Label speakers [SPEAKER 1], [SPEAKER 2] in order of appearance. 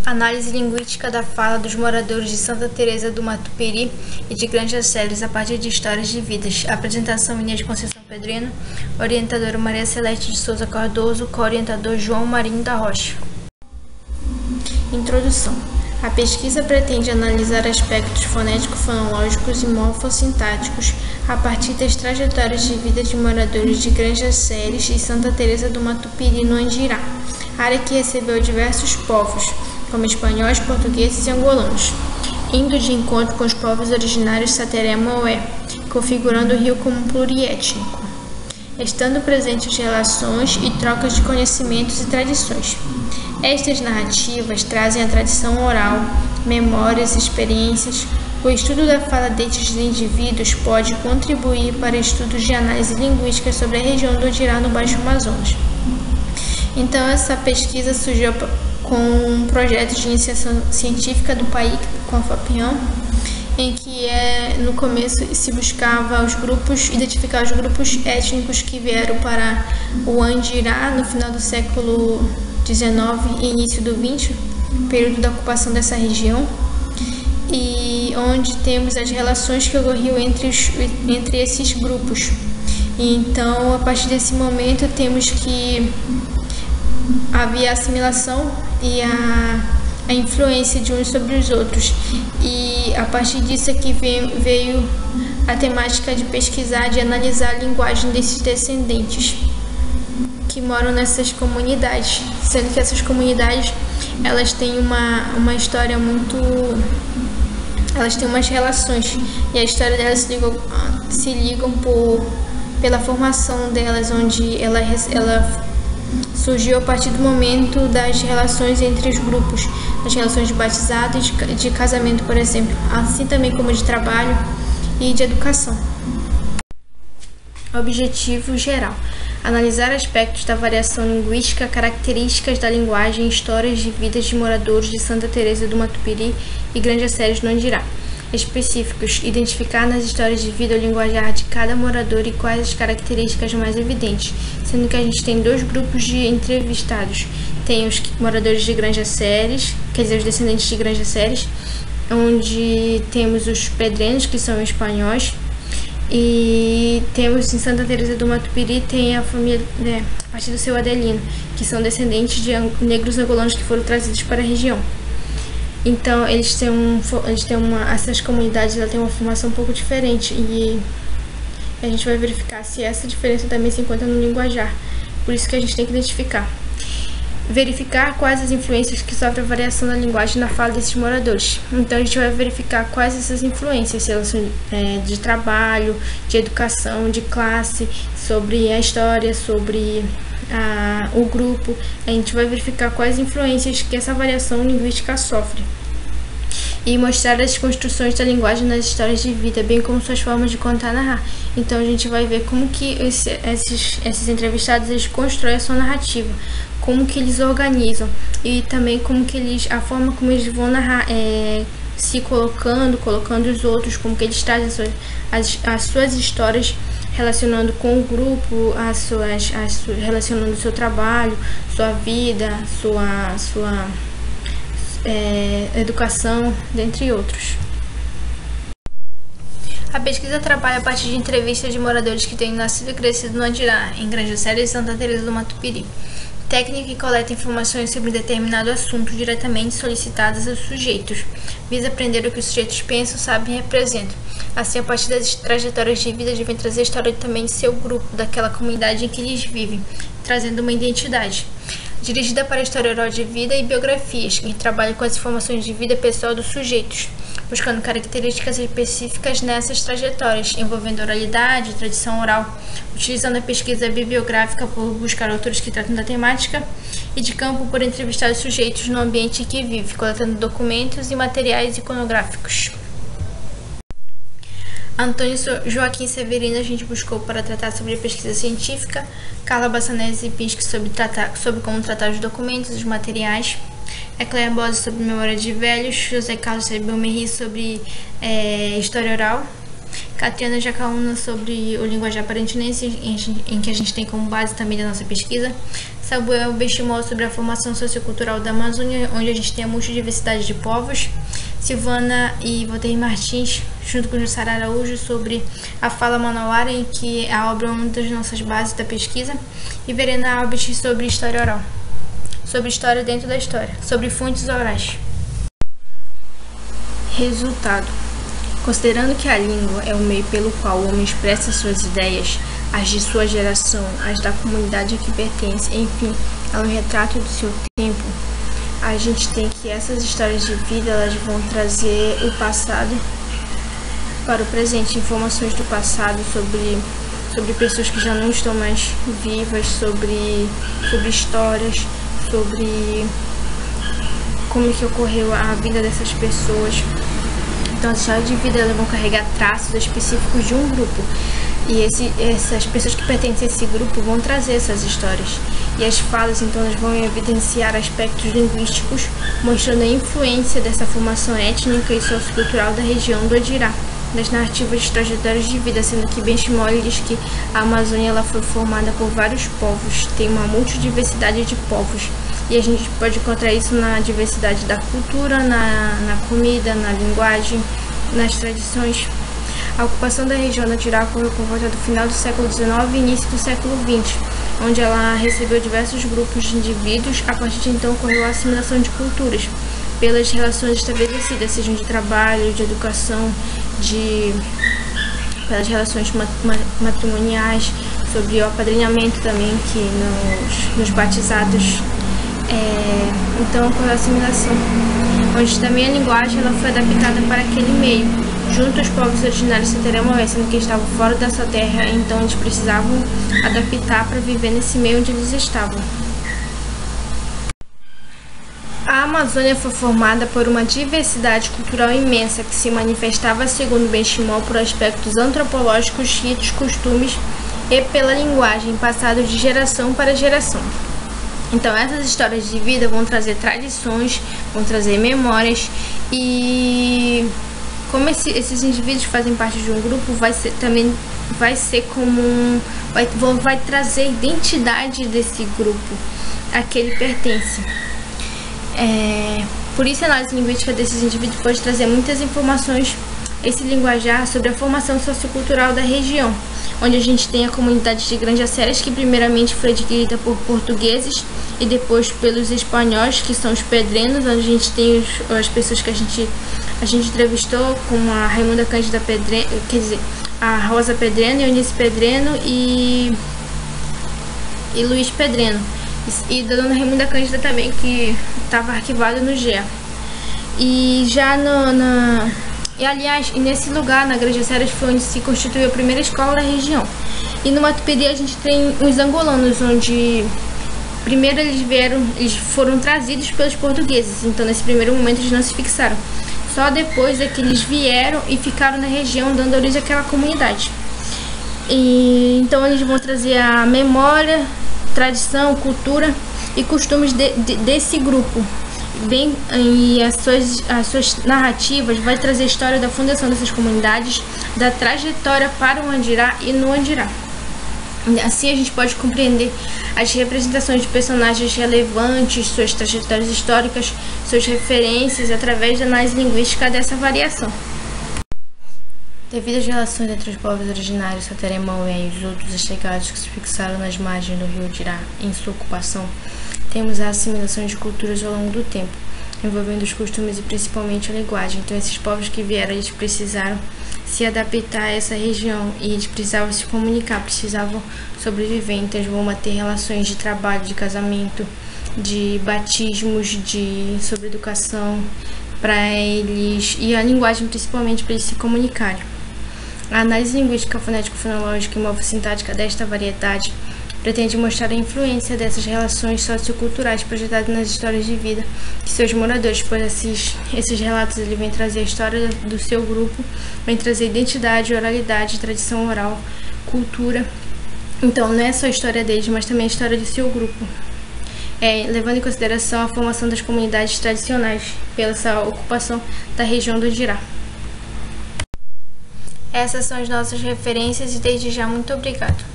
[SPEAKER 1] Análise linguística da fala dos moradores de Santa Teresa do Matupiri e de Granja Ceres a partir de histórias de vidas. Apresentação: Inês Conceição Pedrino, orientadora Maria Celeste de Souza Cardoso, co-orientador João Marinho da Rocha. Introdução. A pesquisa pretende analisar aspectos fonético-fonológicos e morfossintáticos a partir das trajetórias de vida de moradores de Granja Ceres e Santa Teresa do Matupiri, no Andirá, área que recebeu diversos povos, como espanhóis, portugueses e angolanos, indo de encontro com os povos originários Sateré-Moé, configurando o rio como pluriétnico, estando presentes relações e trocas de conhecimentos e tradições. Estas narrativas trazem a tradição oral, memórias, experiências. O estudo da fala destes indivíduos pode contribuir para estudos de análise linguística sobre a região do Andirá, no Baixo Amazonas. Então, essa pesquisa surgiu com um projeto de iniciação científica do PAIC, com a FAPIAM, em que no começo se buscava identificar os grupos étnicos que vieram para o Andirá no final do século XIX e início do XX, período da ocupação dessa região, e onde temos as relações que ocorriam entre esses grupos. E então, a partir desse momento, temos que havia assimilação e a influência de uns sobre os outros. E a partir disso é que veio a temática de pesquisar, de analisar a linguagem desses descendentes que moram nessas comunidades, sendo que essas comunidades elas têm uma história muito... elas têm umas relações, e a história delas se ligam pela formação delas, onde ela surgiu a partir do momento das relações entre os grupos, das relações de batizado e de casamento, por exemplo, assim também como de trabalho e de educação. Objetivo geral: analisar aspectos da variação linguística, características da linguagem e histórias de vidas de moradores de Santa Teresa do Matupiri e Granja Ceres, no Andirá. Específicos: identificar nas histórias de vida o linguajar de cada morador e quais as características mais evidentes, sendo que a gente tem dois grupos de entrevistados. Tem os moradores de Granja Ceres, quer dizer, os descendentes de Granja Ceres, onde temos os pedrenos, que são espanhóis, e temos em Santa Teresa do Matupiri, tem a família, a partir do seu Adelino, que são descendentes de negros angolanos que foram trazidos para a região. Então, essas comunidades têm uma formação um pouco diferente, e a gente vai verificar se essa diferença também se encontra no linguajar. Por isso que a gente tem que identificar. Verificar quais as influências que sofrem a variação da linguagem na fala desses moradores. Então, a gente vai verificar quais essas influências, se elas são de trabalho, de educação, de classe, sobre a história, sobre o grupo. A gente vai verificar quais influências que essa variação linguística sofre, e mostrar as construções da linguagem nas histórias de vida, bem como suas formas de contar e narrar. Então, a gente vai ver como que esses entrevistados eles constroem a sua narrativa, como que eles organizam, e também como que a forma como eles vão narrar, se colocando os outros, como que eles trazem as suas histórias, relacionando com o grupo, relacionando o seu trabalho, sua vida, sua educação, dentre outros. A pesquisa trabalha a partir de entrevistas de moradores que têm nascido e crescido no Andirá, em Granja Ceres e Santa Teresa do Matupiri. Técnica que coleta informações sobre determinado assunto diretamente solicitadas aos sujeitos. Visa aprender o que os sujeitos pensam, sabem e representam. Assim, a partir das trajetórias de vida, devem trazer a história também de seu grupo, daquela comunidade em que eles vivem, trazendo uma identidade. Dirigida para a história oral de vida e biografias, que trabalha com as informações de vida pessoal dos sujeitos, buscando características específicas nessas trajetórias, envolvendo oralidade e tradição oral, utilizando a pesquisa bibliográfica por buscar autores que tratam da temática, e de campo por entrevistar os sujeitos no ambiente em que vive, coletando documentos e materiais iconográficos. Antônio Joaquim Severino a gente buscou para tratar sobre a pesquisa científica, Carla Bassanese Pinsky sobre como tratar os documentos, os materiais, Eclair Bose sobre memória de velhos, José Carlos Belmerri sobre história oral, Catriana Jacaúna sobre o linguajar parentinense, em que a gente tem como base também da nossa pesquisa, Samuel Benchimol sobre a formação sociocultural da Amazônia, onde a gente tem a multidiversidade de povos. Silvana e Valdeir Martins, junto com Jussara Araújo, sobre a Fala Manauara, em que a obra é uma das nossas bases da pesquisa. E Verena Alves sobre história oral, sobre história dentro da história, sobre fontes orais. Resultado: considerando que a língua é o meio pelo qual o homem expressa suas ideias, as de sua geração, as da comunidade a que pertence, enfim, é um retrato do seu tempo, a gente tem que essas histórias de vida, elas vão trazer o passado para o presente, informações do passado sobre pessoas que já não estão mais vivas, sobre histórias, sobre como que ocorreu a vida dessas pessoas. Então as histórias de vida, elas vão carregar traços específicos de um grupo. E essas pessoas que pertencem a esse grupo vão trazer essas histórias. E as falas, então, elas vão evidenciar aspectos linguísticos, mostrando a influência dessa formação étnica e sociocultural da região do Odirá, das narrativas de trajetórias de vida, sendo que Benchimol diz que a Amazônia ela foi formada por vários povos, tem uma multidiversidade de povos. E a gente pode encontrar isso na diversidade da cultura, na comida, na linguagem, nas tradições. A ocupação da região do Odirá ocorreu por volta do final do século XIX e início do século XX, onde ela recebeu diversos grupos de indivíduos. A partir de então ocorreu a assimilação de culturas, pelas relações estabelecidas, sejam de trabalho, de educação, pelas relações matrimoniais, sobre o apadrinhamento também, que nos batizados. Então ocorreu a assimilação, onde também a linguagem ela foi adaptada para aquele meio, junto aos povos originários Sateré-Moé, sendo que estavam fora da sua terra, então eles precisavam adaptar para viver nesse meio onde eles estavam. A Amazônia foi formada por uma diversidade cultural imensa que se manifestava, segundo Benchimol, por aspectos antropológicos, ritos, costumes e pela linguagem, passado de geração para geração. Então essas histórias de vida vão trazer tradições, vão trazer memórias, e como esses indivíduos fazem parte de um grupo, vai trazer a identidade desse grupo a que ele pertence. Por isso a análise linguística desses indivíduos pode trazer muitas informações, esse linguajar, sobre a formação sociocultural da região, onde a gente tem a comunidade de Granjas-Ceras, que primeiramente foi adquirida por portugueses e depois pelos espanhóis, que são os pedrenos, onde a gente tem as pessoas que a gente entrevistou, como a Raimunda Cândida Pedreno, quer dizer, a Rosa Pedreno, Eunice Pedreno e Luiz Pedreno, e da dona Raimunda Cândida também, que estava arquivado no GEA. E já E aliás, nesse lugar, na Granjas-Ceras, foi onde se constituiu a primeira escola da região. E no Matupiri a gente tem os angolanos, onde primeiro eles foram trazidos pelos portugueses. Então nesse primeiro momento eles não se fixaram. Só depois é que eles vieram e ficaram na região, dando origem àquela comunidade. E então eles vão trazer a memória, tradição, cultura e costumes desse grupo. E as suas narrativas vai trazer a história da fundação dessas comunidades, da trajetória para o Andirá e no Andirá. Assim a gente pode compreender as representações de personagens relevantes, suas trajetórias históricas, suas referências, através da análise linguística dessa variação. Devido às relações entre os povos originários Sateré-Moé e os outros chegados que se fixaram nas margens do rio Odirá em sua ocupação, temos a assimilação de culturas ao longo do tempo, envolvendo os costumes e principalmente a linguagem. Então esses povos que vieram, eles precisaram se adaptar a essa região e eles precisavam se comunicar, precisavam sobreviver. Então eles vão manter relações de trabalho, de casamento, de batismos, sobre educação para eles, e a linguagem principalmente para eles se comunicarem. A análise linguística, fonético-fonológica e morfossintática desta variedade pretende mostrar a influência dessas relações socioculturais projetadas nas histórias de vida de seus moradores, pois esses relatos ele vêm trazer a história do seu grupo, vêm trazer identidade, oralidade, tradição oral, cultura. Então não é só a história deles, mas também a história do seu grupo, levando em consideração a formação das comunidades tradicionais pela essa ocupação da região do Odirá. Essas são as nossas referências e desde já muito obrigado.